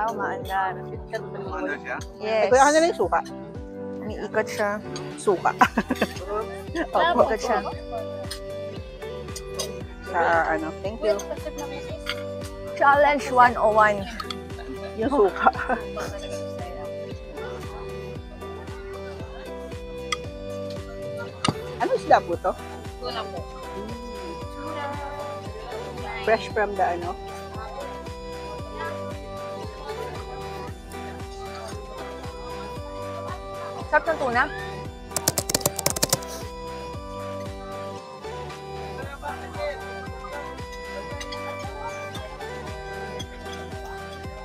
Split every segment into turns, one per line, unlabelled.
Wow, maandar.
Ano siya?
Yes.
Kuya, ano na yung suka?
Umiikot siya.
Suka.
Umiikot siya.
Sa ano, thank you.
Challenge 101.
Yung suka. Ano isda po to?
Tuna po.
Fresh from the ano?
Sarap ng tuna.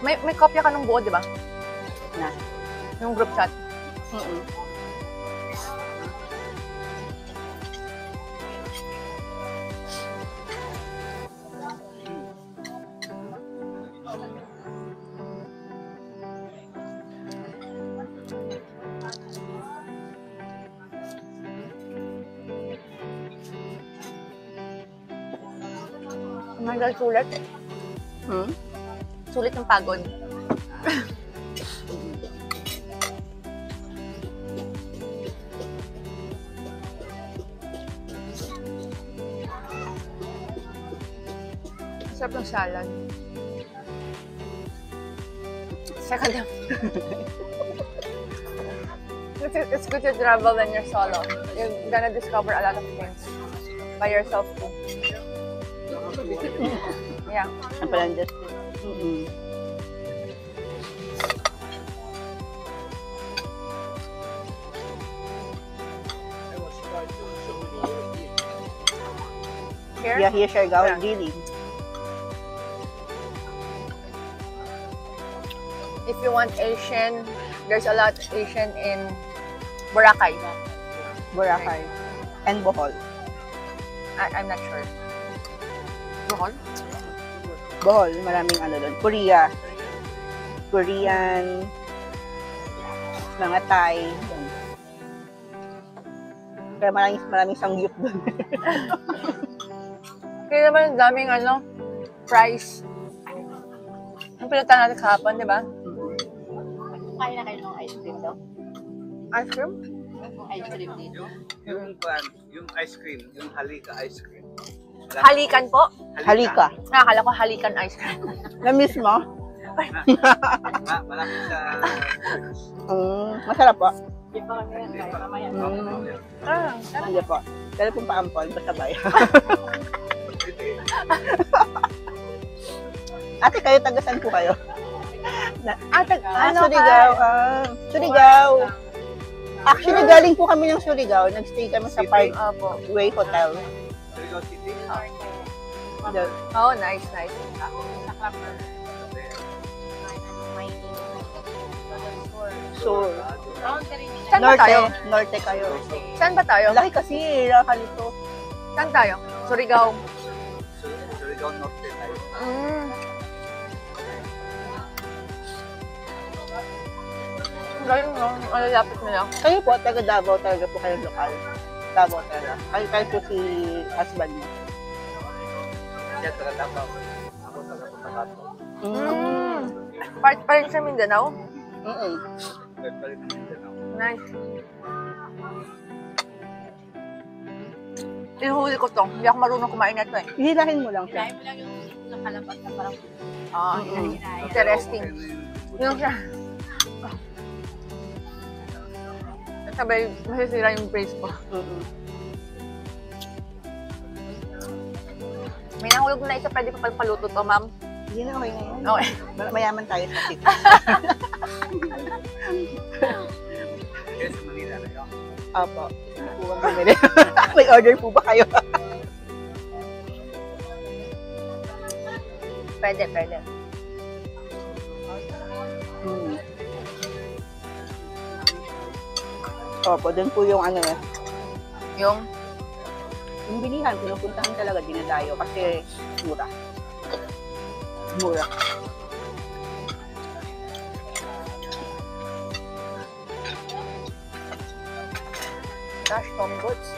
May kopya ka ng buo, di ba?
Na.
Yung group chat. Oh my God, sulit. Sulit ng pagod. Sarap ng salad. Second time. It's good to travel when you're solo. You're gonna discover a lot of things by yourself too. Yeah.
Ang palang just.
Here?
Yeah, here Siargao,
Yeah.
really.
If you want Asian, there's a lot Asian in Boracay.
Boracay. And Bohol.
I'm not sure. Bohol?
Bohol, maraming ano doon. Korea. Korean. Mga Thai. Doon. Kaya maraming sangyup doon.
Kaya naman ang daming price. Ang pinuntahan natin kahapon, di ba?
Kaya na kayo ng ice cream daw?
Ice cream?
Yung ice cream dito.
Yung ice cream, yung halika ice cream.
Halikan po?
Halika.
Nakakala ko halikan ice cream.
Na-miss mo?
Malapit sa...
Masarap po.
Hindi pa kami yan. Kaya mamaya.
Hindi po. Pero kung paampon, basta bayan. Ate, kayo tagasan po kayo? Surigao. Surigao. Actually, galing po kami ng Surigao. Nag-stay kami sa Parkway Hotel.
Surigao City?
Oh, nice.
Sa Clapper.
So,
Saan ba tayo?
Norte kayo.
Saan ba tayo?
Laki kasi, nakalito.
Saan tayo? Surigao.
Surigao Norte tayo.
Galing no? Malalapit nila.
Kayo po, taga Davao talaga po kayo lokal. Davao talaga. Kayo po si husband mo.
Siya taga Davao. Ako taga Cotabato.
Part pa rin sa Mindanao?
Third pa rin ng Mindanao.
Nice. Inuhuli ko to. Hindi ako marunong kumain na to eh.
Hihilahin mo lang siya.
Kaya mo lang yung nakalabas na parang
Interesting. Yung siya. Sabay, masisira yung brace ko. May nahulog na isa, pwede pa paluto to, ma'am.
Hindi na okay ngayon.
Okay.
Mayaman tayo sa city.
Kaya sa Manila na yun.
Opo. May order po ba kayo?
Pwede.
Opo, doon po yung ano eh.
Yung
bilihan, pinupuntahan talaga, dinadayo kasi mura. Mura.
gosh, Tom Goods.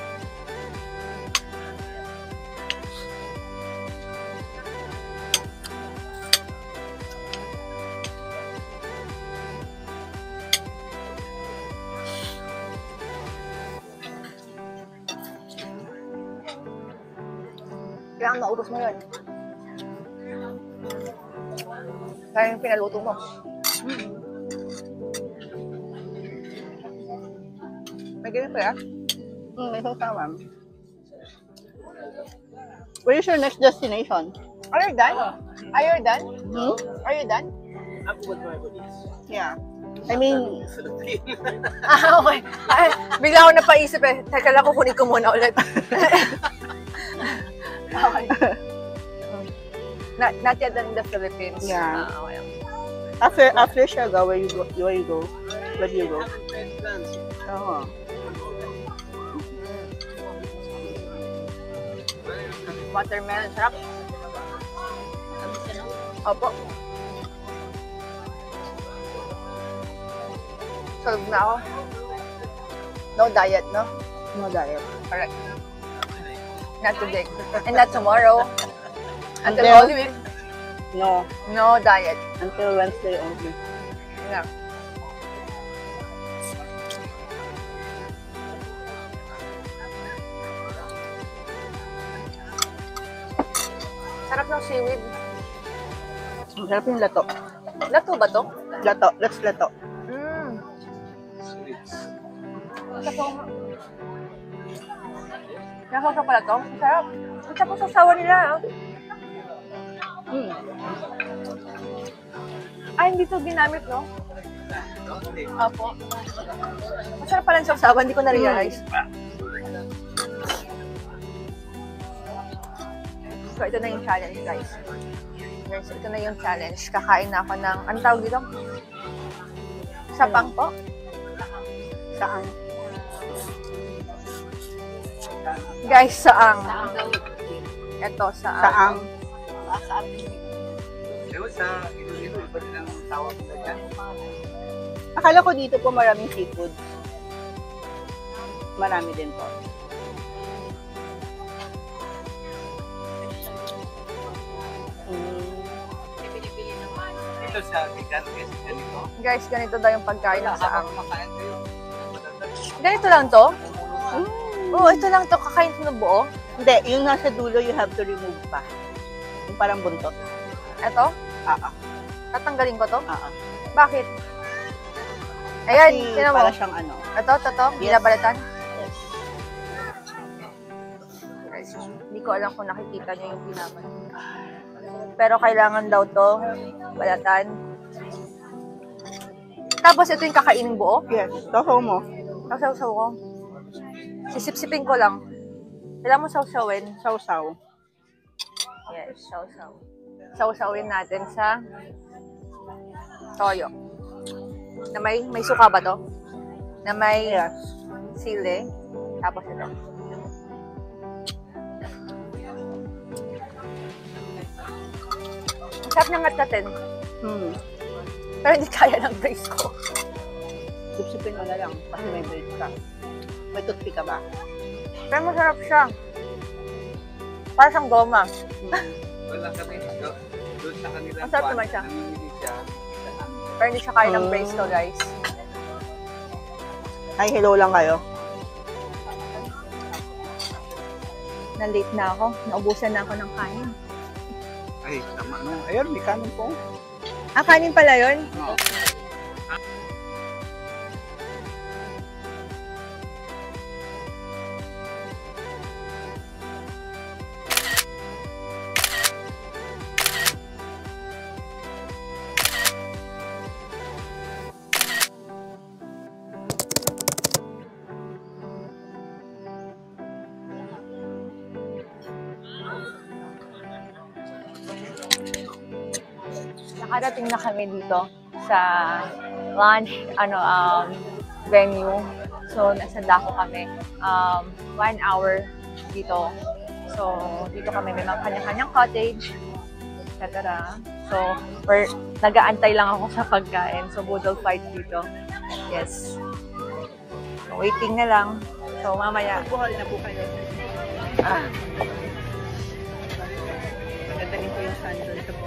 Kailangan maubos mo yun. Kaya yung pinaluto mo. May ganyan pa ya?
May sausawan. Where is your next destination?
Are you done? Are you done?
Hmm?
Are you done?
I'm good for everybody.
Yeah. I mean,
Okay. Ay, bigla ako napaisip eh. Teka lang, kukunin ko muna ulit. Okay. Not yet in the Philippines.
Yeah.
Okay.
after Siargao, where you go? Where do you go? Oh.
Watermelon, sarap. Opo. Solve na ako. No diet, no?
No diet.
Correct. Not today. And not tomorrow. Until
Until-
Holy Week.
No.
No diet.
Until Wednesday only.
Yeah. Sarap ng seaweed.
Masarap yung lato.
Lato ba to?
Lato. Let's lato.
Sapo. Nakaka pala to? Sarap. Ang sarap sa sawa nila.
Mm.
Ay, hindi to ginamit, no? Apo. Masarap pala ang sausawan, hindi ko na-realize. So, ito na yung challenge, guys. Guys, ito na yung challenge. Kakain na ako ng, ano tawag dito? Sapang po?
Saan?
Guys, saang. Ito, saang.
Saang.
Saan?
Ewan sa Iloilo, iba din ang tawag nila dyan.
Akala ko dito po maraming seafood. Marami din po.
Pinipili naman.
Dito sa Bigan, kasi ganito.
Guys, ganito daw yung pagkain ng saang.
Makain kayo.
Ganito lang to? Oo, ito lang to. Kakain to ng buo.
Hindi, yung nasa dulo, you have to remove pa. Yung parang buntot.
Ito?
Ah.
Tatanggalin ko to?
Ah.
Bakit? Ayan,
Kasi
tinan mo.
para siyang ano.
Ito,
Yes.
binabalatan.
Yes.
Guys, hindi ko alam kung nakikita niyo yung binabalatan. Pero kailangan daw to balatan. Tapos ito yung kakainin buo.
Yes. Toho mo.
Sausaw ko. Sisip-sipin ko lang. Kailangan mo sausawin.
Sausaw.
Yes, sausaw. Sausawin natin sa toyo. Na may suka ba to? Na may
Yes.
sili. Tapos ito. Ang sarap ng ngat-natin. Pero hindi kaya ng brace ko.
Sipsipin mo na lang kasi may break ka. May toothpick ka ba?
Pero masarap siya. Para siyang goma.
Wala kami. Doon sa kanila.
Ang sarap naman siya.
Namimili siya.
Pero hindi siya kaya ng brace to, guys.
Ay, hello lang kayo.
Na-late na ako. Naubusan na ako ng kanin.
Ay, tama na. Ayun, may kanin po.
Ah, kanin pala yun?
Oo.
Nakarating na kami dito sa lunch venue. So, nasa Daco kami. 1 hour dito. So, dito kami may mga kanya-kanyang cottage, etc. So, nag-aantay lang ako sa pagkain. So, budol fight dito. Yes. So, waiting na lang. So, mamaya.
Buhol na po kayo. Maganda rin po yung sandal sa po.